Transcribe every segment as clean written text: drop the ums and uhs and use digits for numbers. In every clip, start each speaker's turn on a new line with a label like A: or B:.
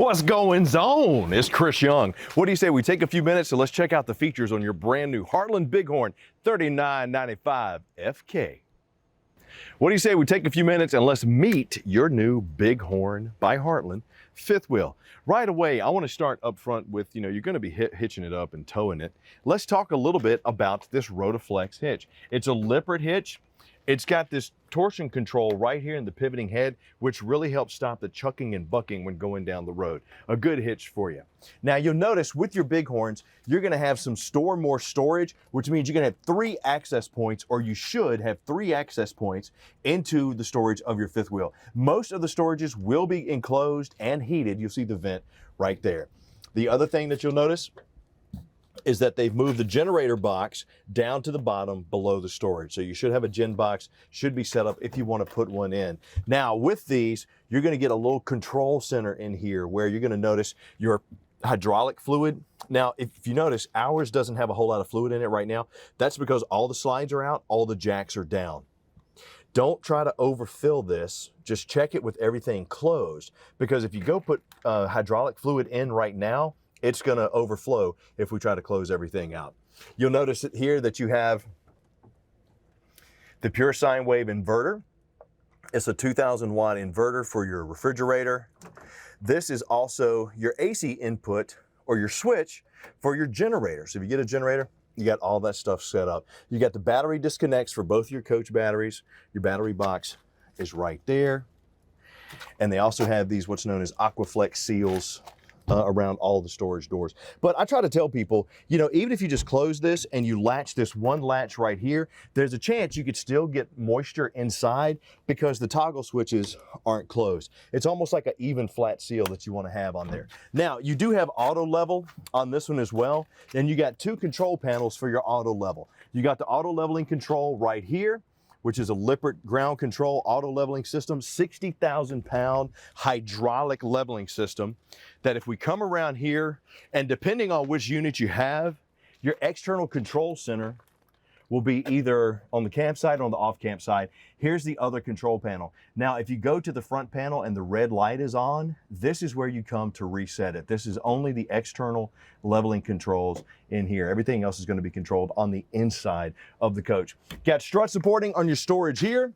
A: What's going on? It's Chris Young. What do you say we take a few minutes and let's check out the features on your brand new Heartland Bighorn 3995FK. What do you say we take a few minutes and let's meet your new Bighorn by Heartland fifth wheel. Right away, I want to start up front with, you're going to be hitching it up and towing it. Let's talk a little bit about this Rotaflex hitch. It's a Lippert hitch. It's got this torsion control right here in the pivoting head, which really helps stop the chucking and bucking when going down the road. A good hitch for you. Now you'll notice with your Bighorns, you're gonna have some more storage, which means you're gonna have 3 access points, or you should have 3 access points into the storage of your fifth wheel. Most of the storages will be enclosed and heated. You'll see the vent right there. The other thing that you'll notice is that they've moved the generator box down to the bottom below the storage. So you should have a gen box, should be set up if you want to put one in. Now with these, you're going to get a little control center in here where you're going to notice your hydraulic fluid. Now, if you notice, ours doesn't have a whole lot of fluid in it right now. That's because all the slides are out, all the jacks are down. Don't try to overfill this. Just check it with everything closed, because if you go put hydraulic fluid in right now, it's going to overflow if we try to close everything out. You'll notice here that you have the pure sine wave inverter. It's a 2000 watt inverter for your refrigerator. This is also your AC input or your switch for your generator. So if you get a generator, you got all that stuff set up. You got the battery disconnects for both your coach batteries. Your battery box is right there. And they also have these what's known as Aquaflex seals around all the storage doors. But I try to tell people, even if you just close this and you latch this one latch right here, there's a chance you could still get moisture inside because the toggle switches aren't closed. It's almost like an even flat seal that you want to have on there. Now, you do have auto level on this one as well, and you got 2 control panels for your auto level. You got the auto leveling control right here, which is a Lippert ground control auto leveling system, 60,000 pound hydraulic leveling system, that if we come around here, and depending on which unit you have, your external control center will be either on the campsite or on the off campsite. Here's the other control panel. Now, if you go to the front panel and the red light is on, this is where you come to reset it. This is only the external leveling controls in here. Everything else is going to be controlled on the inside of the coach. Got strut supporting on your storage here.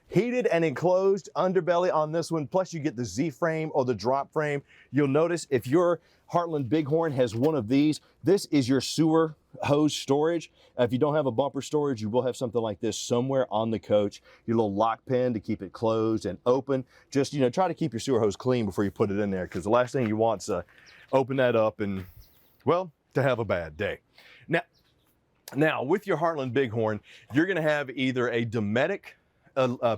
A: Heated and enclosed underbelly on this one, plus you get the Z-frame or the drop frame. You'll notice if your Heartland Bighorn has one of these, this is your sewer hose storage. If you don't have a bumper storage, you will have something like this somewhere on the coach. Your little lock pin to keep it closed and open. Just, try to keep your sewer hose clean before you put it in there, because the last thing you want is to open that up and, well, to have a bad day. Now with your Heartland Bighorn, you're going to have either a Dometic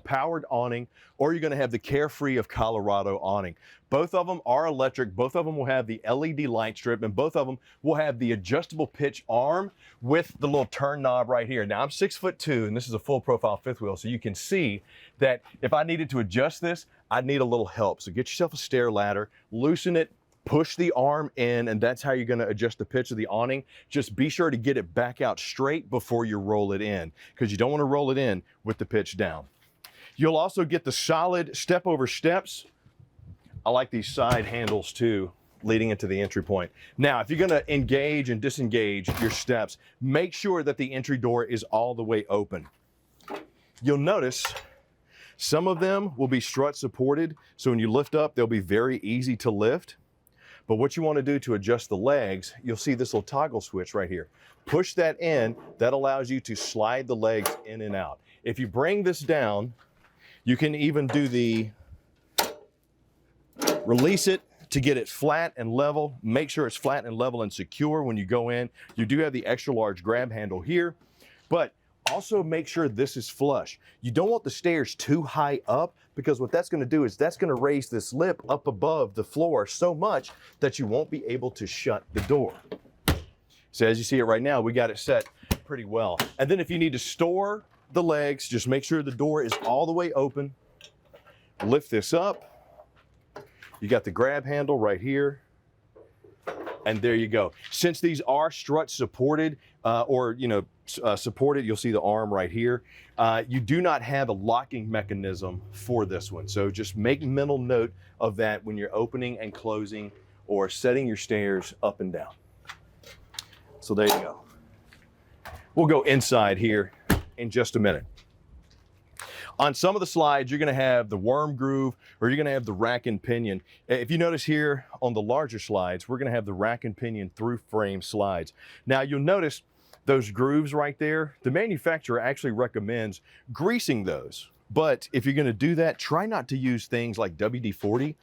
A: powered awning, or you're going to have the Carefree of Colorado awning. Both of them are electric. Both of them will have the LED light strip, and both of them will have the adjustable pitch arm with the little turn knob right here. Now I'm 6'2", and this is a full profile fifth wheel, so you can see that if I needed to adjust this, I'd need a little help. So get yourself a stair ladder, loosen it, push the arm in, and that's how you're going to adjust the pitch of the awning. Just be sure to get it back out straight before you roll it in, because you don't want to roll it in with the pitch down. You'll also get the solid step over steps. I like these side handles too, leading into the entry point. Now, if you're going to engage and disengage your steps, make sure that the entry door is all the way open. You'll notice some of them will be strut supported, so when you lift up, they'll be very easy to lift. But what you want to do to adjust the legs, you'll see this little toggle switch right here. Push that in, that allows you to slide the legs in and out. If you bring this down, you can even do the release it to get it flat and level. Make sure it's flat and level and secure when you go in. You do have the extra large grab handle here, but also make sure this is flush. You don't want the stairs too high up, because what that's going to do is that's going to raise this lip up above the floor so much that you won't be able to shut the door. So as you see it right now, we got it set pretty well. And then if you need to store the legs, just make sure the door is all the way open. Lift this up. You got the grab handle right here. And there you go. Since these are strut supported supported, you'll see the arm right here. You do not have a locking mechanism for this one. So just make mental note of that when you're opening and closing or setting your stairs up and down. So there you go. We'll go inside here in just a minute. On some of the slides, you're going to have the worm groove or you're going to have the rack and pinion. If you notice here on the larger slides, we're going to have the rack and pinion through frame slides. Now you'll notice those grooves right there, the manufacturer actually recommends greasing those. But if you're going to do that, try not to use things like WD-40.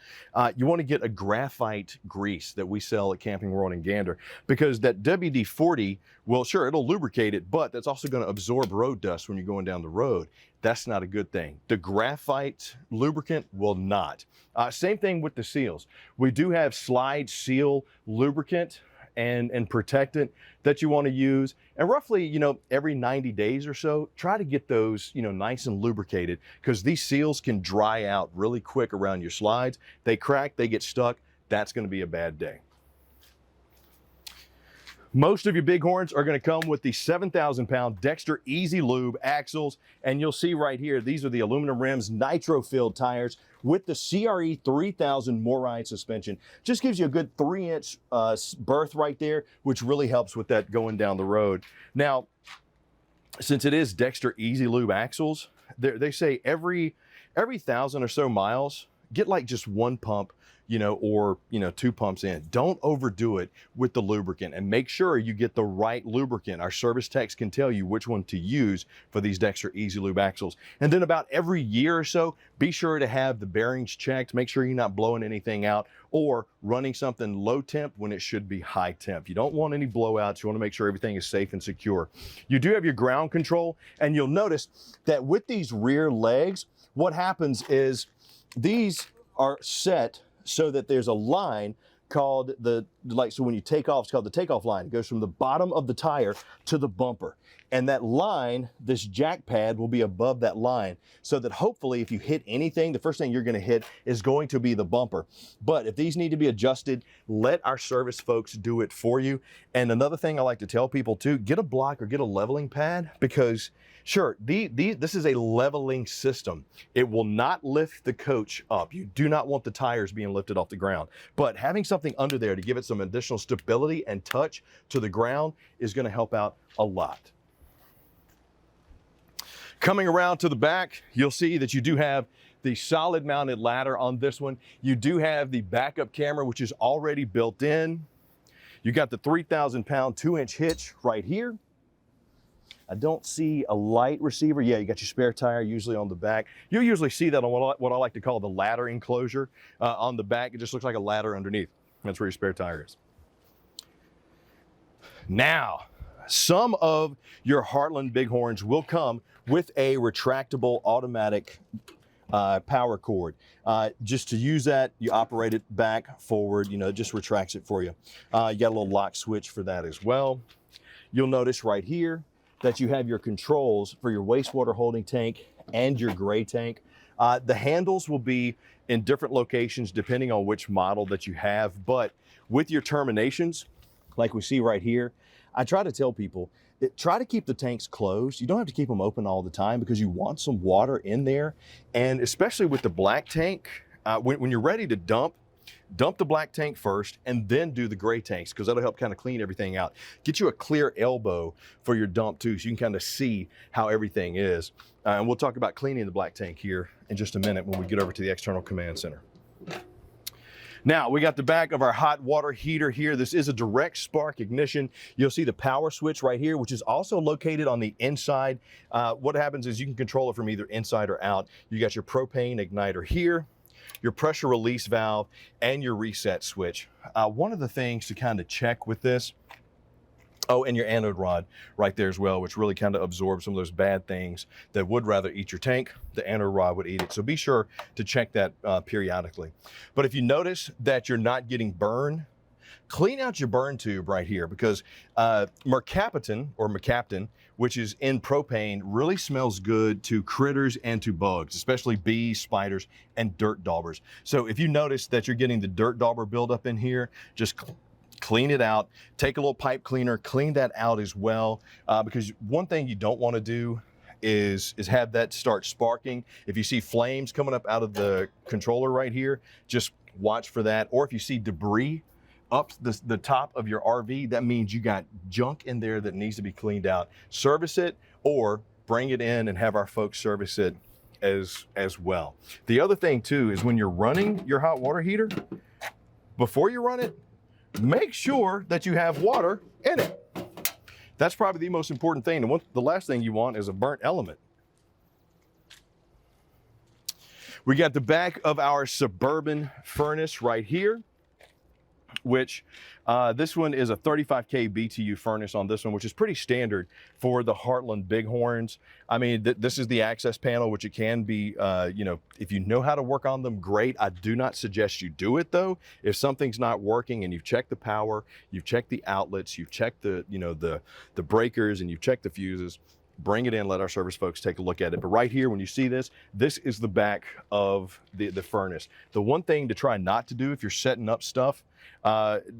A: You want to get a graphite grease that we sell at Camping World in Gander, because that WD-40, well, sure, it'll lubricate it, but that's also going to absorb road dust when you're going down the road. That's not a good thing. The graphite lubricant will not. Same thing with the seals. We do have slide seal lubricant and protectant that you want to use, and roughly every 90 days or so, try to get those nice and lubricated, because these seals can dry out really quick around your slides. They crack, they get stuck. That's going to be a bad day. Most of your Bighorns are going to come with the 7,000-pound Dexter Easy Lube axles, and you'll see right here, these are the aluminum rims, nitro-filled tires with the CRE 3000 Moride suspension. Just gives you a good 3-inch berth right there, which really helps with that going down the road. Now, since it is Dexter Easy Lube axles, they say every 1,000 or so miles, get like just one pump, or 2 pumps in. Don't overdo it with the lubricant, and make sure you get the right lubricant. Our service techs can tell you which one to use for these Dexter Easy Lube axles. And then about every year or so, be sure to have the bearings checked. Make sure you're not blowing anything out or running something low temp when it should be high temp. You don't want any blowouts. You want to make sure everything is safe and secure. You do have your ground control, and you'll notice that with these rear legs, what happens is these are set so that there's a line called so when you take off, it's called the takeoff line. It goes from the bottom of the tire to the bumper. And that line, this jack pad, will be above that line, so that hopefully if you hit anything, the first thing you're going to hit is going to be the bumper. But if these need to be adjusted, let our service folks do it for you. And another thing I like to tell people too, get a block or get a leveling pad, because sure, this is a leveling system. It will not lift the coach up. You do not want the tires being lifted off the ground. But having something under there to give it some additional stability and touch to the ground is going to help out a lot. Coming around to the back, you'll see that you do have the solid mounted ladder on this one. You do have the backup camera, which is already built in. You got the 3,000-pound 2-inch hitch right here. I don't see a light receiver. Yeah, you got your spare tire usually on the back. You'll usually see that on what I like to call the ladder enclosure on the back. It just looks like a ladder underneath. That's where your spare tire is. Now, some of your Heartland Bighorns will come with a retractable automatic power cord. Just to use that, you operate it back, forward, it just retracts it for you. You got a little lock switch for that as well. You'll notice right here that you have your controls for your wastewater holding tank and your gray tank. The handles will be in different locations depending on which model that you have, but with your terminations, like we see right here, I try to tell people, try to keep the tanks closed. You don't have to keep them open all the time, because you want some water in there. And especially with the black tank, when you're ready to dump the black tank first and then do the gray tanks, because that'll help kind of clean everything out. Get you a clear elbow for your dump too, so you can kind of see how everything is. And we'll talk about cleaning the black tank here in just a minute when we get over to the external command center. Now, we got the back of our hot water heater here. This is a direct spark ignition. You'll see the power switch right here, which is also located on the inside. What happens is you can control it from either inside or out. You got your propane igniter here, your pressure release valve, and your reset switch. One of the things to kind of check with this, and your anode rod right there as well, which really kind of absorbs some of those bad things that would rather eat your tank. The anode rod would eat it. So be sure to check that periodically. But if you notice that you're not getting burn, clean out your burn tube right here, because mercaptan, which is in propane, really smells good to critters and to bugs, especially bees, spiders, and dirt daubers. So if you notice that you're getting the dirt dauber buildup in here, just clean it out, take a little pipe cleaner, clean that out as well, because one thing you don't want to do is have that start sparking. If you see flames coming up out of the controller right here, just watch for that. Or if you see debris up the top of your RV, that means you got junk in there that needs to be cleaned out. Service it or bring it in and have our folks service it as well. The other thing too is when you're running your hot water heater, before you run it, make sure that you have water in it. That's probably the most important thing. And the last thing you want is a burnt element. We got the back of our Suburban furnace right here, which this one is a 35K BTU furnace on this one, which is pretty standard for the Heartland Bighorns. I mean, this is the access panel, which it can be, you know, if you know how to work on them, great. I do not suggest you do it though. If something's not working and you've checked the power, you've checked the outlets, you've checked the, you know, the breakers, and you've checked the fuses, bring it in, let our service folks take a look at it. But right here, when you see this, this is the back of the furnace. The one thing to try not to do if you're setting up stuff,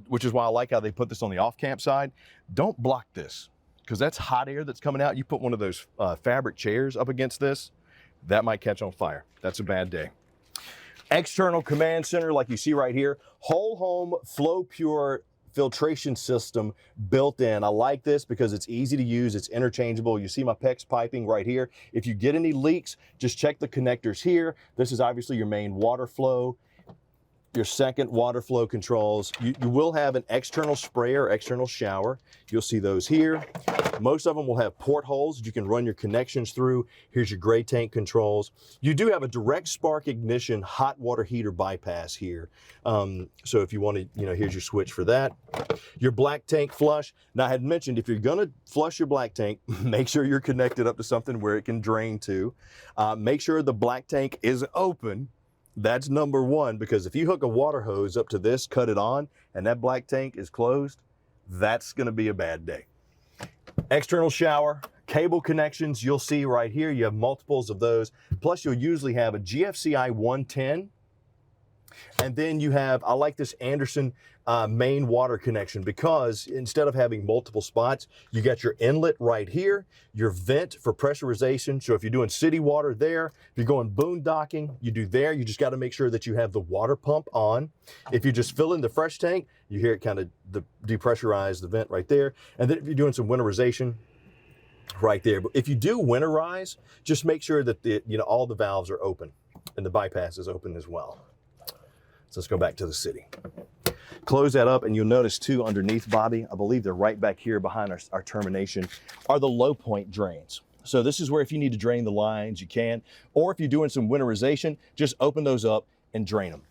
A: which is why I like how they put this on the off-camp side, don't block this, because that's hot air that's coming out. You put one of those fabric chairs up against this, that might catch on fire. That's a bad day. External command center, like you see right here, whole home flow pure filtration system built in. I like this because it's easy to use, it's interchangeable. You see my PEX piping right here. If you get any leaks, just check the connectors here. This is obviously your main water flow. Your second water flow controls. You will have an external sprayer, external shower. You'll see those here. Most of them will have portholes that you can run your connections through. Here's your gray tank controls. You do have a direct spark ignition hot water heater bypass here. So if you want to, you know, here's your switch for that. Your black tank flush. Now I had mentioned if you're gonna flush your black tank, make sure you're connected up to something where it can drain to. Make sure the black tank is open. That's number one, because if you hook a water hose up to this, cut it on, and that black tank is closed, that's gonna be a bad day. External shower, cable connections, you'll see right here, you have multiples of those. Plus you'll usually have a GFCI 110, and then you have, I like this Anderson main water connection, because instead of having multiple spots, you got your inlet right here, your vent for pressurization. So if you're doing city water there, if you're going boondocking, you do there. You just got to make sure that you have the water pump on. If you just fill in the fresh tank, you hear it kind of depressurize the vent right there. And then if you're doing some winterization, right there. But if you do winterize, just make sure that all the valves are open and the bypass is open as well. So let's go back to the city. Close that up, and you'll notice too underneath, Bobby, I believe they're right back here behind our termination, are the low point drains. So this is where if you need to drain the lines, you can, or if you're doing some winterization, just open those up and drain them.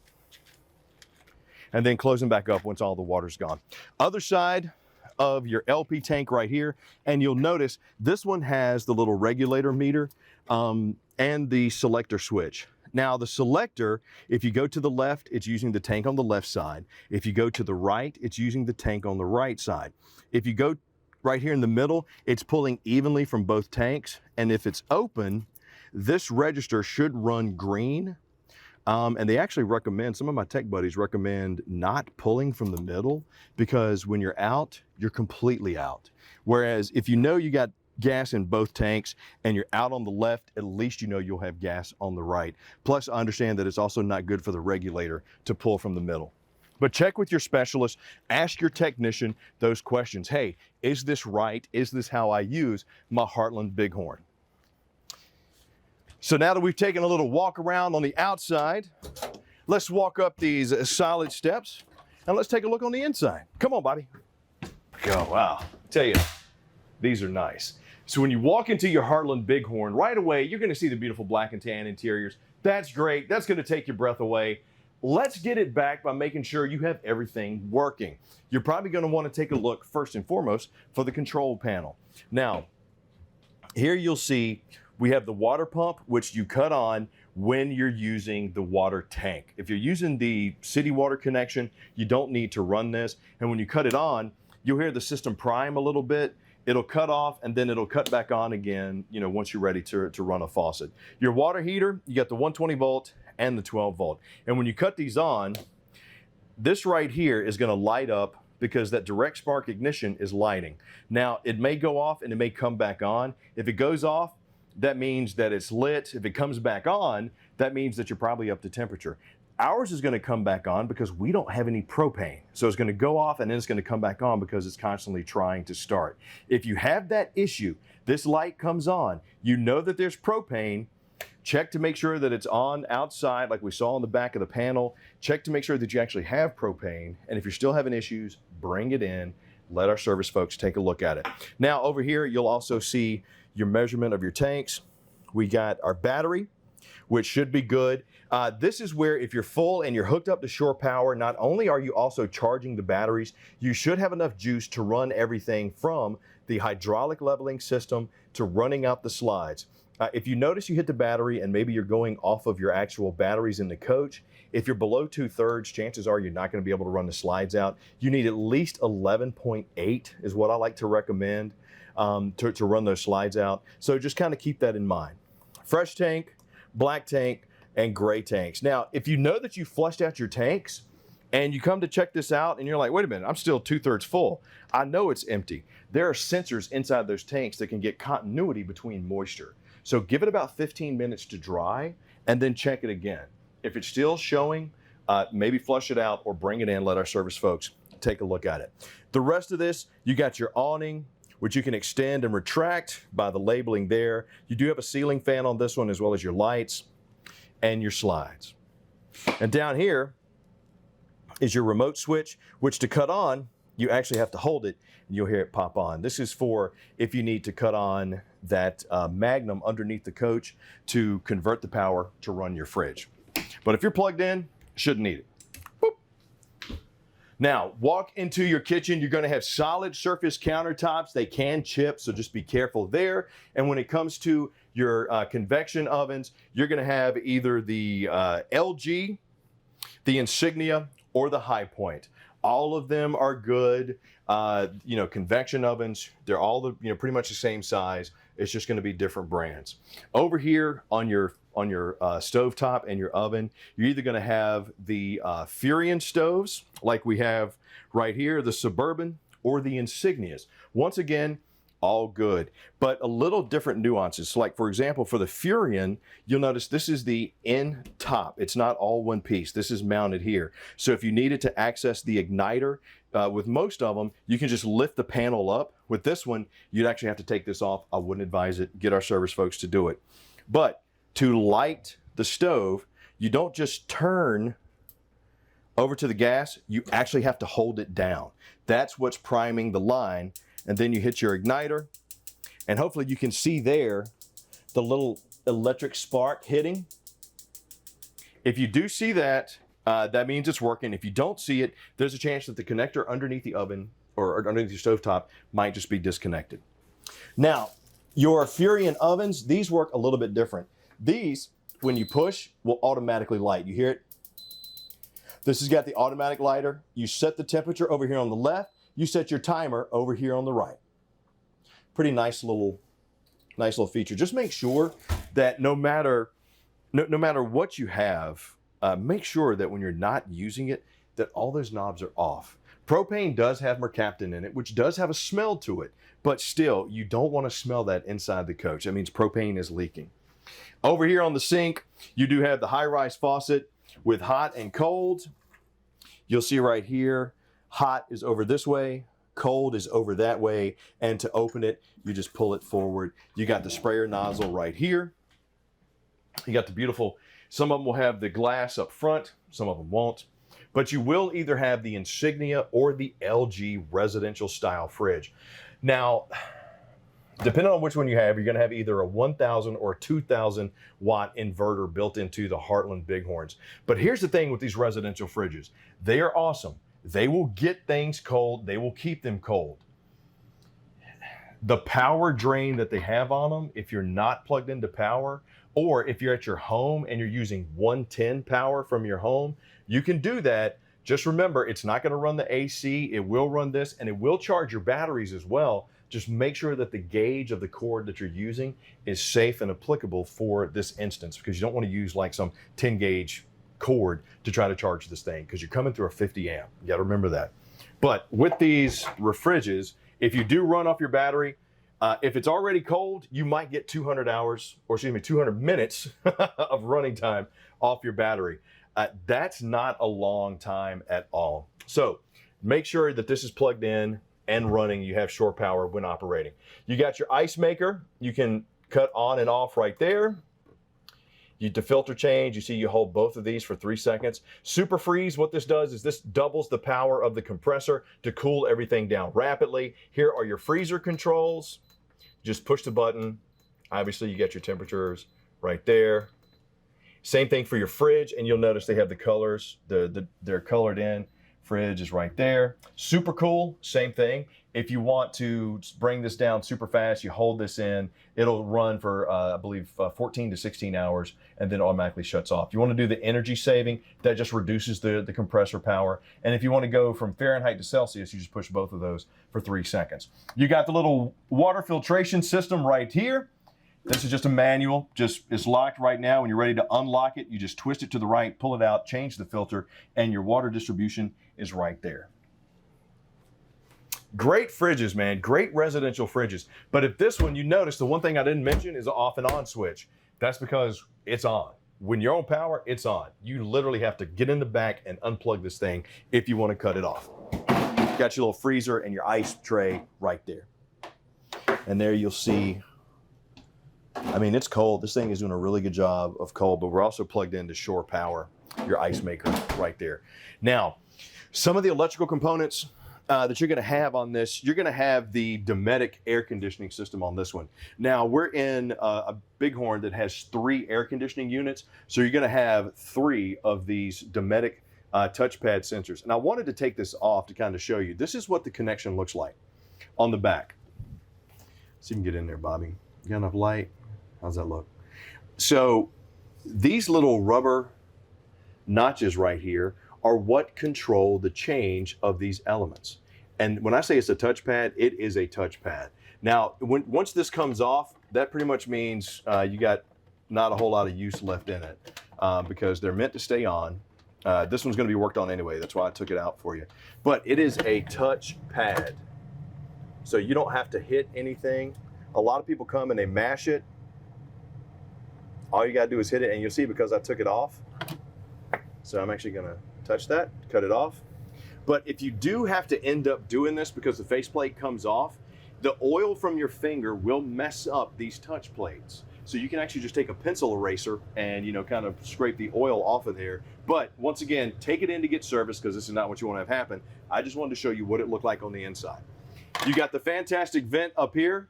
A: And then close them back up once all the water's gone. Other side of your LP tank right here, and you'll notice this one has the little regulator meter and the selector switch. Now the selector, if you go to the left, it's using the tank on the left side. If you go to the right, it's using the tank on the right side. If you go right here in the middle, it's pulling evenly from both tanks. And if it's open, this register should run green. And they actually recommend, some of my tech buddies recommend not pulling from the middle, because when you're out, you're completely out. Whereas if you know you got gas in both tanks and you're out on the left, at least you know you'll have gas on the right. Plus, I understand that it's also not good for the regulator to pull from the middle. But check with your specialist, ask your technician those questions. Hey, is this right? Is this how I use my Heartland Bighorn? So now that we've taken a little walk around on the outside, let's walk up these solid steps and let's take a look on the inside. Come on, Bobby. Oh, wow. I tell you, these are nice. So when you walk into your Heartland Bighorn, right away, you're gonna see the beautiful black and tan interiors. That's great, that's gonna take your breath away. Let's get it back by making sure you have everything working. You're probably gonna wanna take a look first and foremost for the control panel. Now, here you'll see we have the water pump, which you cut on when you're using the water tank. If you're using the city water connection, you don't need to run this. And when you cut it on, you'll hear the system prime a little bit. It'll cut off and then it'll cut back on again, once you're ready to run a faucet. Your water heater, you got the 120 volt and the 12 volt. And when you cut these on, this right here is gonna light up because that direct spark ignition is lighting. Now, it may go off and it may come back on. If it goes off, that means that it's lit. If it comes back on, that means that you're probably up to temperature. Ours is going to come back on because we don't have any propane. So it's going to go off and then it's going to come back on because it's constantly trying to start. If you have that issue, this light comes on, you know that there's propane, check to make sure that it's on outside like we saw on the back of the panel. Check to make sure that you actually have propane. And if you're still having issues, bring it in. Let our service folks take a look at it. Now over here, you'll also see your measurement of your tanks. We got our battery, which should be good. This is where if you're full and you're hooked up to shore power, not only are you also charging the batteries, you should have enough juice to run everything from the hydraulic leveling system to running out the slides. If you notice you hit the battery and maybe you're going off of your actual batteries in the coach, if you're below 2/3, chances are you're not going to be able to run the slides out. You need at least 11.8 is what I like to recommend to run those slides out. So just kind of keep that in mind. Fresh tank, black tank, and gray tanks. Now, if you know that you flushed out your tanks and you come to check this out and you're like, wait a minute, I'm still 2/3 full. I know it's empty. There are sensors inside those tanks that can get continuity between moisture. So give it about 15 minutes to dry and then check it again. If it's still showing, maybe flush it out or bring it in, let our service folks take a look at it. The rest of this, you got your awning, which you can extend and retract by the labeling there. You do have a ceiling fan on this one as well as your lights and your slides. And down here is your remote switch, which to cut on, you actually have to hold it and you'll hear it pop on. This is for if you need to cut on that magnum underneath the coach to convert the power to run your fridge. But if you're plugged in, shouldn't need it. Boop. Now, walk into your kitchen. You're going to have solid surface countertops. They can chip, so just be careful there. And when it comes to your convection ovens, you're going to have either the LG, the Insignia, or the High Point. All of them are good. Convection ovens, they're all pretty much the same size. It's just going to be different brands. Over here on your stovetop and your oven, you're either going to have the Furion stoves like we have right here, the Suburban, or the Insignias. Once again, all good, but a little different nuances. So like for example, for the Furion, you'll notice this is the end top. It's not all one piece. This is mounted here. So if you needed to access the igniter, with most of them, you can just lift the panel up. With this one, you'd actually have to take this off. I wouldn't advise it. Get our service folks to do it. But to light the stove, you don't just turn over to the gas, you actually have to hold it down. That's what's priming the line. And then you hit your igniter, and hopefully you can see there the little electric spark hitting. If you do see that, that means it's working. If you don't see it, there's a chance that the connector underneath the oven or underneath your stovetop might just be disconnected. Now, your Furion ovens, these work a little bit different. These, when you push, will automatically light. You hear it? This has got the automatic lighter. You set the temperature over here on the left. You set your timer over here on the right. Pretty nice little feature. Just make sure that no matter what you have, make sure that when you're not using it, that all those knobs are off. Propane does have mercaptan in it, which does have a smell to it, but still, you don't want to smell that inside the coach. That means propane is leaking. Over here on the sink, you do have the high-rise faucet with hot and cold. You'll see right here, hot is over this way, cold is over that way, and to open it, you just pull it forward. You got the sprayer nozzle right here. You got the beautiful, some of them will have the glass up front, some of them won't, but you will either have the Insignia or the LG residential style fridge. Now, depending on which one you have, you're going to have either a 1,000 or 2,000 watt inverter built into the Heartland Bighorns. But here's the thing with these residential fridges. They are awesome. They will get things cold. They will keep them cold. The power drain that they have on them, if you're not plugged into power, or if you're at your home and you're using 110 power from your home, you can do that. Just remember, it's not going to run the AC. It will run this, and it will charge your batteries as well. Just make sure that the gauge of the cord that you're using is safe and applicable for this instance, because you don't want to use like some 10 gauge cord to try to charge this thing, because you're coming through a 50 amp. You got to remember that. But with these refriges, if you do run off your battery, if it's already cold, you might get 200 hours, or excuse me, 200 minutes of running time off your battery. That's not a long time at all. So make sure that this is plugged in and running. You have shore power when operating. You got your ice maker. You can cut on and off right there. The filter change, you see you hold both of these for 3 seconds. Super freeze, what this does is this doubles the power of the compressor to cool everything down rapidly. Here are your freezer controls. Just push the button. Obviously you got your temperatures right there. Same thing for your fridge, and you'll notice they have the colors. They're colored in. Fridge is right there. Super cool, same thing. If you want to bring this down super fast, you hold this in. It'll run for, I believe, 14 to 16 hours, and then automatically shuts off. You want to do the energy saving, that just reduces the compressor power. And if you want to go from Fahrenheit to Celsius, you just push both of those for 3 seconds. You got the little water filtration system right here. This is just a manual, it's locked right now. When you're ready to unlock it, you just twist it to the right, pull it out, change the filter, and your water distribution is right there. Great fridges, man, great residential fridges. But if this one, you notice the one thing I didn't mention is an off and on switch. That's because it's on. When you're on power, it's on. You literally have to get in the back and unplug this thing if you want to cut it off. Got your little freezer and your ice tray right there. And there you'll see, I mean, it's cold. This thing is doing a really good job of cold, but we're also plugged into shore power, your ice maker right there. Now, some of the electrical components that you're going to have on this, you're going to have the Dometic air conditioning system on this one. Now, we're in a Bighorn that has 3 air conditioning units, so you're going to have 3 of these Dometic touchpad sensors. And I wanted to take this off to kind of show you. This is what the connection looks like on the back. See if you can get in there, Bobby. You got enough light? How's that look? So these little rubber notches right here are what control the change of these elements. And when I say it's a touchpad, it is a touchpad. Now, once this comes off, that pretty much means you got not a whole lot of use left in it because they're meant to stay on. This one's going to be worked on anyway. That's why I took it out for you. But it is a touchpad. So you don't have to hit anything. A lot of people come and they mash it. All you got to do is hit it, and you'll see because I took it off. So I'm actually going to touch that, cut it off. But if you do have to end up doing this because the faceplate comes off, the oil from your finger will mess up these touch plates. So you can actually just take a pencil eraser and, you know, kind of scrape the oil off of there. But once again, take it in to get serviced because this is not what you want to have happen. I just wanted to show you what it looked like on the inside. You got the fantastic vent up here.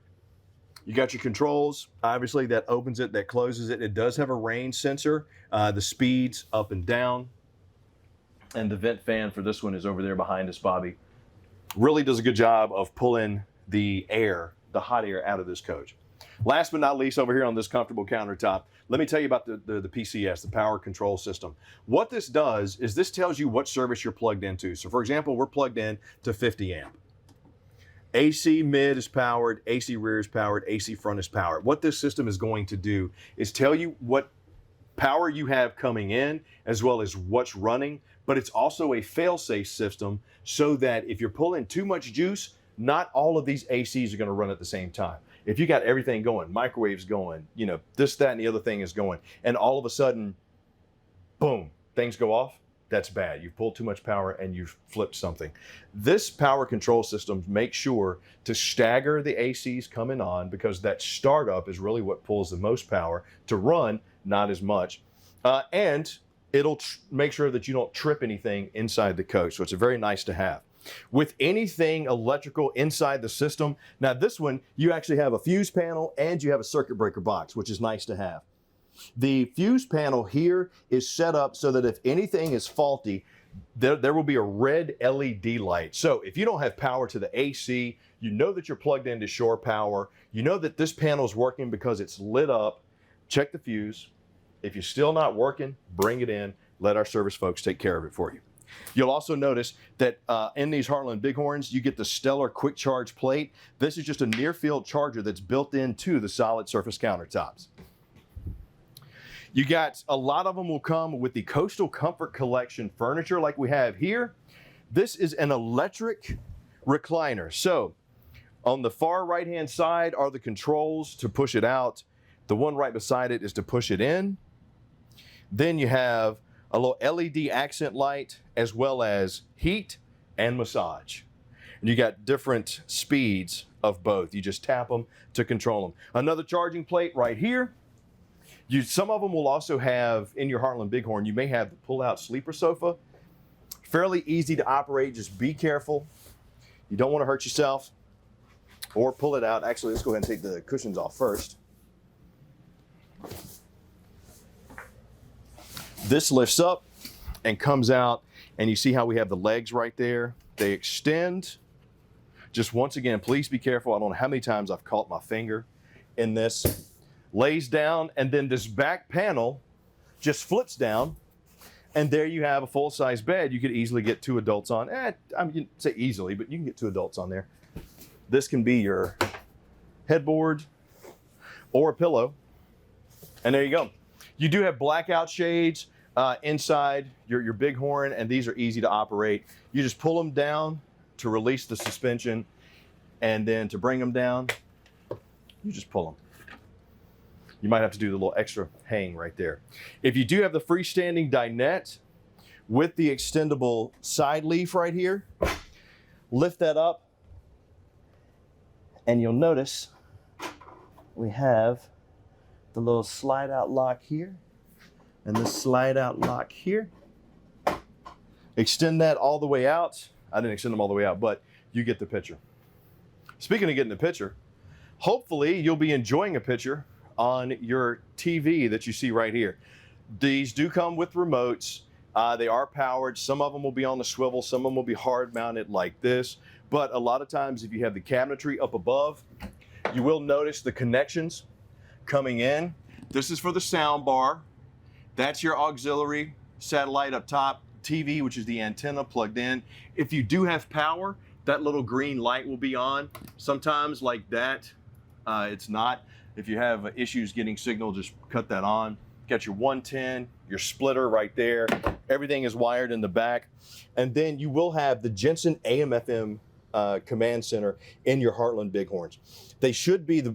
A: You got your controls, obviously that opens it, that closes it. It does have a range sensor, the speeds up and down. And the vent fan for this one is over there behind us, Bobby. Really does a good job of pulling the air, the hot air out of this coach. Last but not least, over here on this comfortable countertop, let me tell you about the PCS, the power control system. What this does is this tells you what service you're plugged into. So for example, we're plugged in to 50 amp. AC mid is powered, AC rear is powered, AC front is powered. What this system is going to do is tell you what power you have coming in as well as what's running, but it's also a fail-safe system so that if you're pulling too much juice, not all of these ACs are going to run at the same time. If you got everything going, microwaves going, you know, this, that, and the other thing is going, and all of a sudden, boom, things go off, that's bad. You've pulled too much power and you've flipped something. This power control system makes sure to stagger the ACs coming on because that startup is really what pulls the most power to run, not as much. And it'll make sure that you don't trip anything inside the coach. So it's very nice to have. With anything electrical inside the system, now this one, you actually have a fuse panel and you have a circuit breaker box, which is nice to have. The fuse panel here is set up so that if anything is faulty, there will be a red LED light. So if you don't have power to the AC, you know that you're plugged into shore power. You know that this panel is working because it's lit up. Check the fuse. If you're still not working, bring it in. Let our service folks take care of it for you. You'll also notice that in these Heartland Bighorns, you get the Stellar Quick Charge plate. This is just a near-field charger that's built into the solid surface countertops. You got a lot of them will come with the Coastal Comfort Collection furniture like we have here. This is an electric recliner. So on the far right-hand side are the controls to push it out. The one right beside it is to push it in. Then you have a little LED accent light as well as heat and massage. And you got different speeds of both. You just tap them to control them. Another charging plate right here. Some of them will also have, in your Heartland Bighorn, you may have the pull-out sleeper sofa. Fairly easy to operate, just be careful. You don't want to hurt yourself or pull it out. Actually, let's go ahead and take the cushions off first. This lifts up and comes out, and you see how we have the legs right there. They extend. Just once again, please be careful. I don't know how many times I've caught my finger in this. Lays down, and then this back panel just flips down, and there you have a full-size bed. You could easily get 2 adults on. I mean, you say easily, but you can get 2 adults on there. This can be your headboard or a pillow, and there you go. You do have blackout shades inside your Bighorn, and these are easy to operate. You just pull them down to release the suspension, and then to bring them down, you just pull them. You might have to do the little extra hang right there. If you do have the freestanding dinette with the extendable side leaf right here, lift that up, and you'll notice we have the little slide out lock here and the slide out lock here. Extend that all the way out. I didn't extend them all the way out, but you get the picture. Speaking of getting the picture, hopefully you'll be enjoying a picture on your TV that you see right here. These do come with remotes. They are powered. Some of them will be on the swivel. Some of them will be hard mounted like this. But a lot of times if you have the cabinetry up above, you will notice the connections coming in. This is for the sound bar. That's your auxiliary satellite up top. TV, which is the antenna plugged in. If you do have power, that little green light will be on. Sometimes like that, it's not. If you have issues getting signal, just cut that on. Got your 110, your splitter right there. Everything is wired in the back. And then you will have the Jensen AM/FM command center in your Heartland Bighorns. They should be the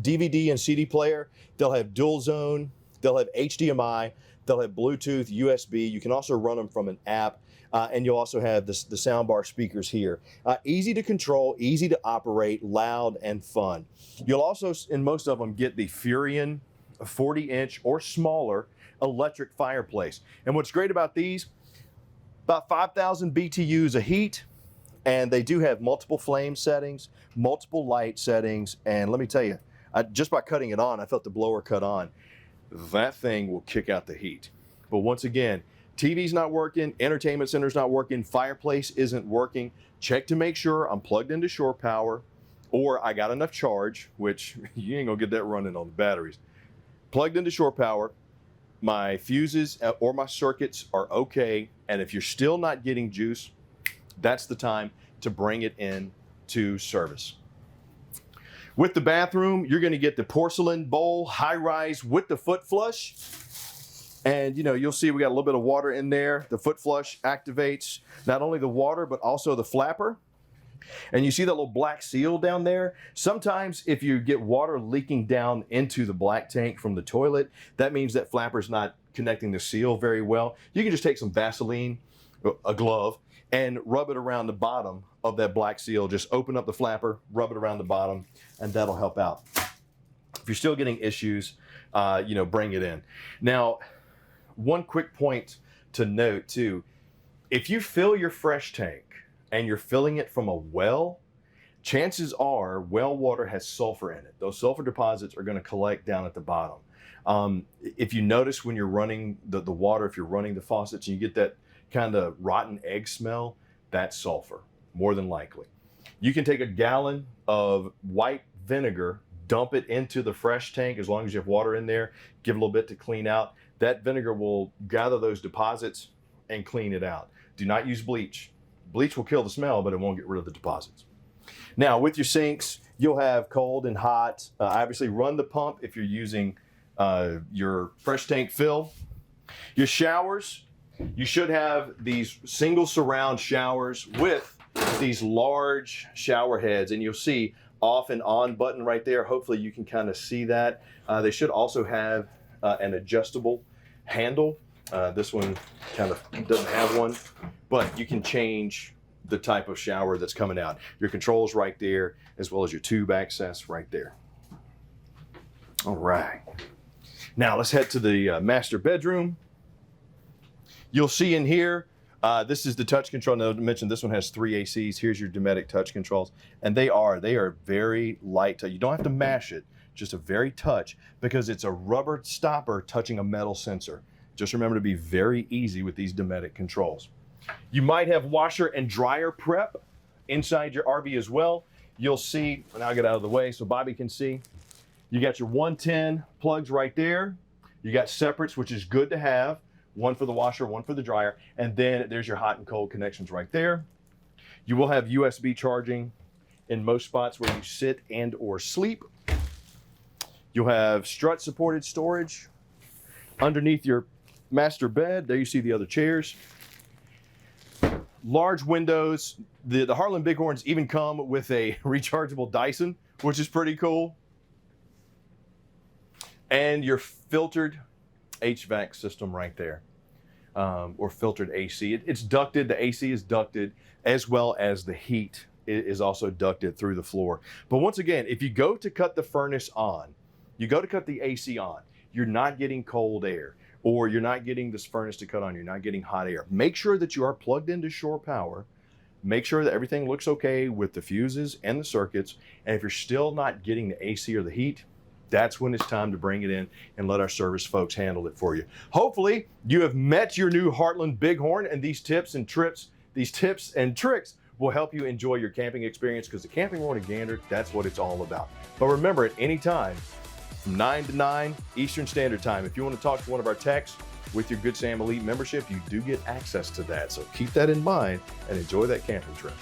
A: DVD and CD player. They'll have dual zone. They'll have HDMI. They'll have Bluetooth, USB. You can also run them from an app. And you'll also have the soundbar speakers here. Easy to control, easy to operate, loud and fun. You'll also, in most of them, get the Furion 40-inch or smaller electric fireplace. And what's great about these, about 5,000 BTUs of heat, and they do have multiple flame settings, multiple light settings, and let me tell you, just by cutting it on, I felt the blower cut on. That thing will kick out the heat. But once again, TV's not working, entertainment center's not working, fireplace isn't working. Check to make sure I'm plugged into shore power or I got enough charge, which you ain't gonna get that running on the batteries. Plugged into shore power, my fuses or my circuits are okay, and if you're still not getting juice, that's the time to bring it in to service. With the bathroom, you're gonna get the porcelain bowl, high-rise with the foot flush. And you'll see we got a little bit of water in there. The foot flush activates not only the water, but also the flapper. And you see that little black seal down there? Sometimes if you get water leaking down into the black tank from the toilet, that means that flapper's not connecting the seal very well. You can just take some Vaseline, a glove, and rub it around the bottom of that black seal. Just open up the flapper, rub it around the bottom, and that'll help out. If you're still getting issues, bring it in. Now, one quick point to note too, if you fill your fresh tank and you're filling it from a well, chances are well water has sulfur in it. Those sulfur deposits are going to collect down at the bottom. If you notice when you're running the water, if you're running the faucets and you get that kind of rotten egg smell, that's sulfur, more than likely. You can take a gallon of white vinegar, dump it into the fresh tank as long as you have water in there, give it a little bit to clean out. That vinegar will gather those deposits and clean it out. Do not use bleach. Bleach will kill the smell, but it won't get rid of the deposits. Now, with your sinks, you'll have cold and hot. Obviously, run the pump if you're using your fresh tank fill. Your showers, You should have these single surround showers with these large shower heads, and you'll see off and on button right there. Hopefully you can kind of see that. They should also have an adjustable handle. This one kind of doesn't have one, but you can change the type of shower that's coming out. Your controls right there, as well as your tube access right there. All right. Now let's head to the master bedroom. You'll see in here, this is the touch control. Now, I mentioned this one has 3 ACs. Here's your Dometic touch controls. And they are very light. You don't have to mash it, just a very touch, because it's a rubber stopper touching a metal sensor. Just remember to be very easy with these Dometic controls. You might have washer and dryer prep inside your RV as well. You'll see, and I'll get out of the way so Bobby can see. You got your 110 plugs right there. You got separates, which is good to have. One for the washer, one for the dryer. And then there's your hot and cold connections right there. You will have USB charging in most spots where you sit and or sleep. You'll have strut supported storage underneath your master bed. There you see the other chairs. Large windows. The Heartland Bighorns even come with a rechargeable Dyson, which is pretty cool. And your filtered HVAC system right there, or filtered AC. It's ducted, the AC is ducted, as well as the heat is also ducted through the floor. But once again, if you go to cut the furnace on, you go to cut the AC on, you're not getting cold air, or you're not getting this furnace to cut on, you're not getting hot air. Make sure that you are plugged into shore power. Make sure that everything looks okay with the fuses and the circuits. And if you're still not getting the AC or the heat, that's when it's time to bring it in and let our service folks handle it for you. Hopefully you have met your new Heartland Bighorn, and these tips and tricks will help you enjoy your camping experience, because the Camping World of Gander, that's what it's all about. But remember, at any time from 9 to 9 Eastern Standard Time, if you want to talk to one of our techs with your Good Sam Elite membership, you do get access to that. So keep that in mind and enjoy that camping trip.